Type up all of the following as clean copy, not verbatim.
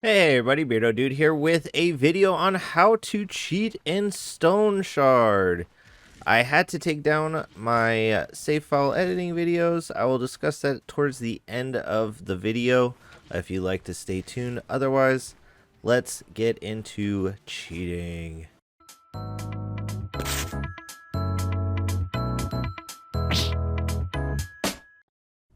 Hey everybody, Beardo Dude here with a video on how to cheat in Stoneshard. I had to take down my save file editing videos. I will discuss that towards the end of the video if you'd like to stay tuned. Otherwise, let's get into cheating.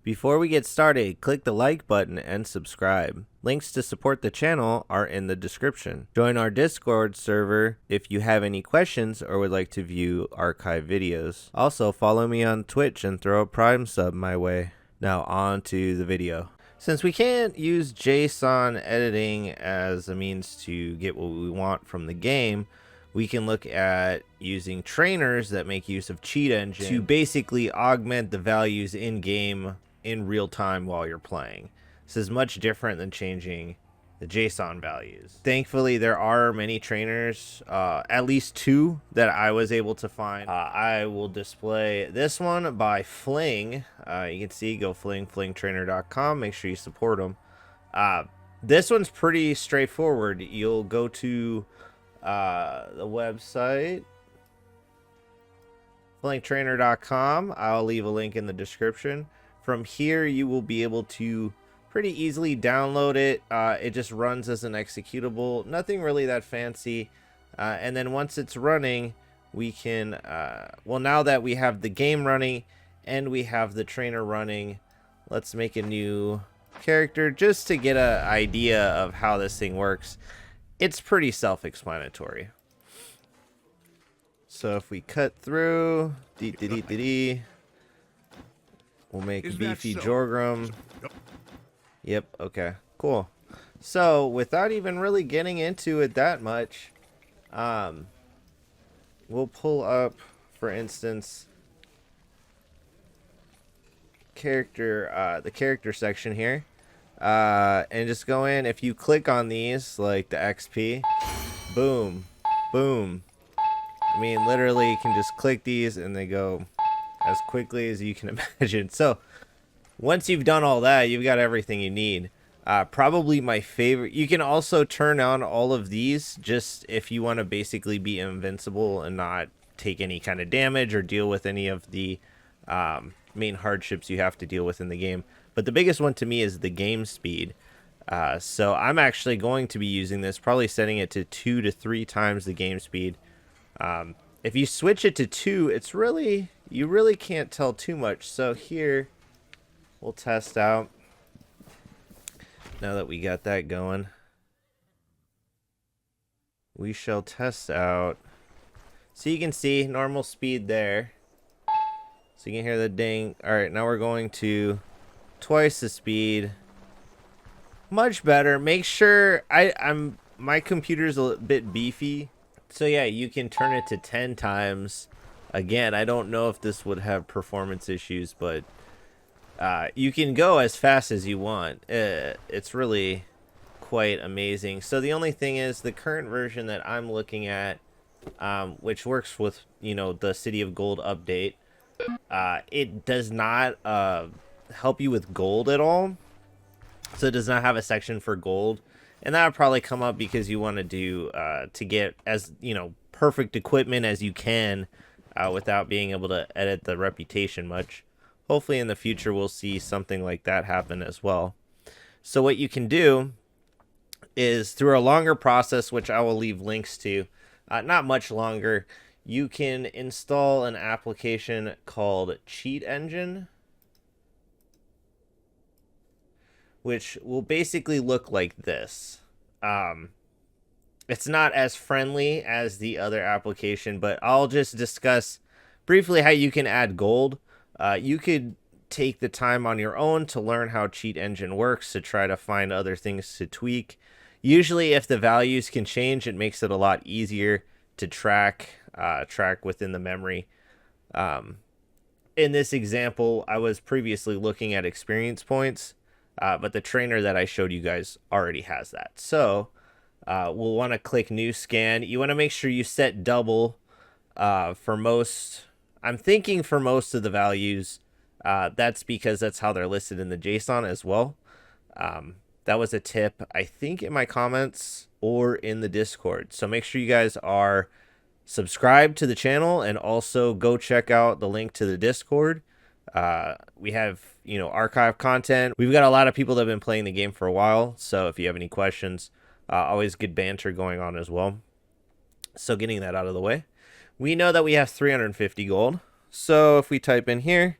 Before we get started, click the like button and subscribe. Links to support the channel are in the description. Join our Discord server if you have any questions or would like to view archive videos. Also, follow me on Twitch and throw a Prime sub my way. Now on to the video. Since we can't use JSON editing as a means to get what we want from the game, we can look at using trainers that make use of cheat engine to basically augment the values in game in real time while you're playing. This is much different than changing the JSON values. Thankfully, there are many trainers, at least two that I was able to find. I will display this one by FLiNG. You can see, go FLiNG, FLiNGtrainer.com. Make sure you support them. This one's pretty straightforward. You'll go to the website, FLiNGtrainer.com. I'll leave a link in the description. From here, you will be able to pretty easily download it. It just runs as an executable, nothing really that fancy. And then once it's running, we can, well, now that we have the game running and we have the trainer running, let's make a new character just to get an idea of how this thing works. It's pretty self-explanatory. So if we cut through, we'll make a beefy Jorgrim. Yep, okay, cool. So, without even really getting into it that much, we'll pull up, for instance, the character section here, and just go in. If you click on these, like the XP, boom, boom. I mean, literally, you can just click these and they go as quickly as you can imagine. So once you've done all that, you've got everything you need. Probably my favorite. You can also turn on all of these just if you want to basically be invincible and not take any kind of damage or deal with any of the main hardships you have to deal with in the game. But the biggest one to me is the game speed. So I'm actually going to be using this, probably setting it to 2 to 3 times the game speed. If you switch it to 2, it's really, you really can't tell too much. So here, we'll test out. Now that we got that going, we shall test out. So you can see normal speed there. So you can hear the ding. All right, now we're going to twice the speed. Much better. Make sure my computer's a bit beefy. So yeah, you can turn it to 10 times. Again, I don't know if this would have performance issues, but you can go as fast as you want. It's really quite amazing. So the only thing is the current version that I'm looking at, which works with, you know, the City of Gold update, it does not help you with gold at all. So it does not have a section for gold. And that would probably come up because you want to do to get as, you know, perfect equipment as you can without being able to edit the reputation much. Hopefully in the future we'll see something like that happen as well. So what you can do is through a longer process, which I will leave links to, not much longer, you can install an application called Cheat Engine, which will basically look like this. It's not as friendly as the other application, but I'll just discuss briefly how you can add gold. You could take the time on your own to learn how Cheat Engine works, to try to find other things to tweak. Usually if the values can change, it makes it a lot easier to track within the memory. In this example, I was previously looking at experience points, but the trainer that I showed you guys already has that. So we'll want to click new scan. You want to make sure you set double for most. I'm thinking for most of the values. That's because that's how they're listed in the JSON as well. That was a tip, I think, in my comments or in the Discord. So make sure you guys are subscribed to the channel, and also go check out the link to the Discord. We have, you know, archive content. We've got a lot of people that have been playing the game for a while. So if you have any questions, always good banter going on as well. So getting that out of the way, we know that we have 350 gold. So if we type in here,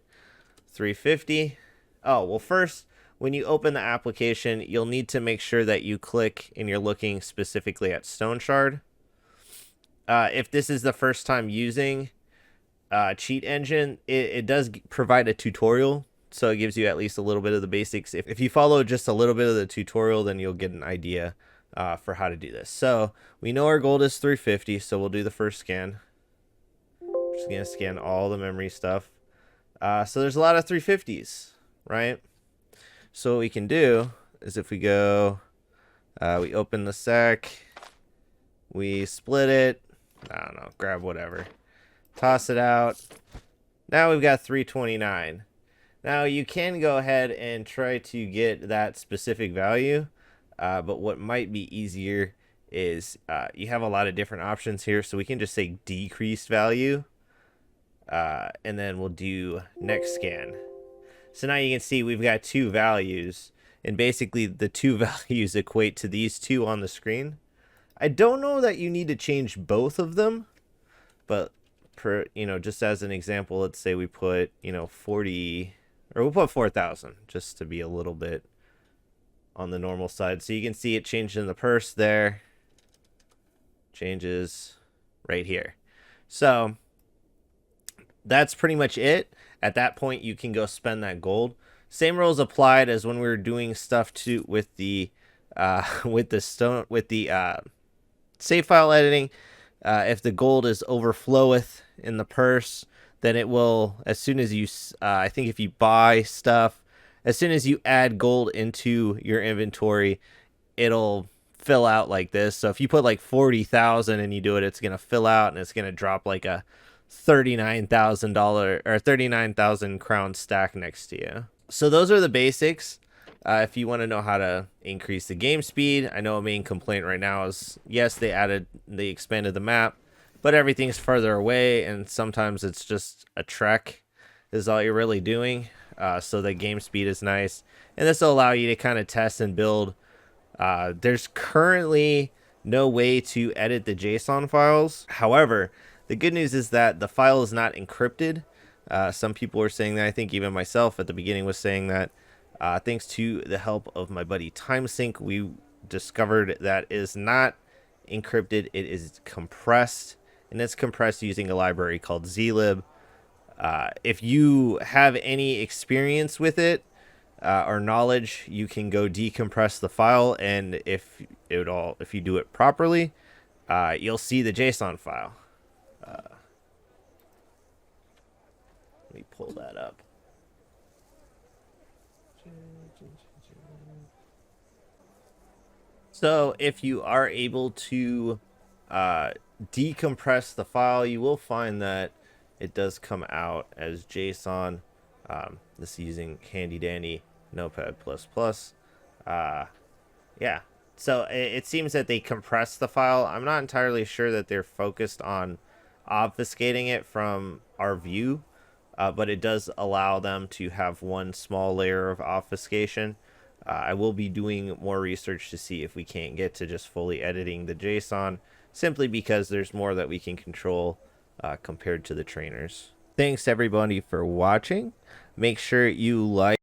350. Oh, well, first, when you open the application, you'll need to make sure that you click and you're looking specifically at Stoneshard. If this is the first time using Cheat Engine, it does provide a tutorial, so it gives you at least a little bit of the basics. If you follow just a little bit of the tutorial, then you'll get an idea for how to do this. So we know our gold is 350, so we'll do the first scan. Just gonna scan all the memory stuff. So there's a lot of 350s, right? So what we can do is, if we go, we open the sec, we split it, I don't know, grab whatever, toss it out. Now we've got 329. Now you can go ahead and try to get that specific value, but what might be easier is you have a lot of different options here, so we can just say decreased value, and then we'll do next scan. So now you can see we've got two values, and basically the two values equate to these two on the screen. I don't know that you need to change both of them, but just as an example, let's say we put, 40, or we'll put 4,000 just to be a little bit on the normal side. So you can see it changed in the purse there, changes right here. So that's pretty much it. At that point, you can go spend that gold. Same rules applied as when we were doing stuff with the save file editing. If the gold is overfloweth in the purse, then it will, as soon as you, I think if you buy stuff, as soon as you add gold into your inventory, it'll fill out like this. So if you put like 40,000 and you do it, it's going to fill out, and it's going to drop like a $39,000 or 39,000 crown stack next to you. So those are the basics. If you want to know how to increase the game speed, I know a main complaint right now is, yes, they expanded the map, but everything's further away, and sometimes it's just a trek is all you're really doing. So the game speed is nice, and this will allow you to kind of test and build. There's currently no way to edit the JSON files. However, the good news is that the file is not encrypted. Some people were saying that. I think even myself at the beginning was saying that. Thanks to the help of my buddy TimeSync, we discovered that it is not encrypted. It is compressed, and it's compressed using a library called zlib. If you have any experience with it or knowledge, you can go decompress the file, and if you do it properly, you'll see the JSON file. Let me pull that up. So if you are able to decompress the file, you will find that it does come out as JSON. This is using handy dandy Notepad++. Yeah, so it seems that they compress the file. I'm not entirely sure that they're focused on obfuscating it from our view, but it does allow them to have one small layer of obfuscation. I will be doing more research to see if we can't get to just fully editing the JSON, simply because there's more that we can control compared to the trainers. Thanks everybody for watching. Make sure you like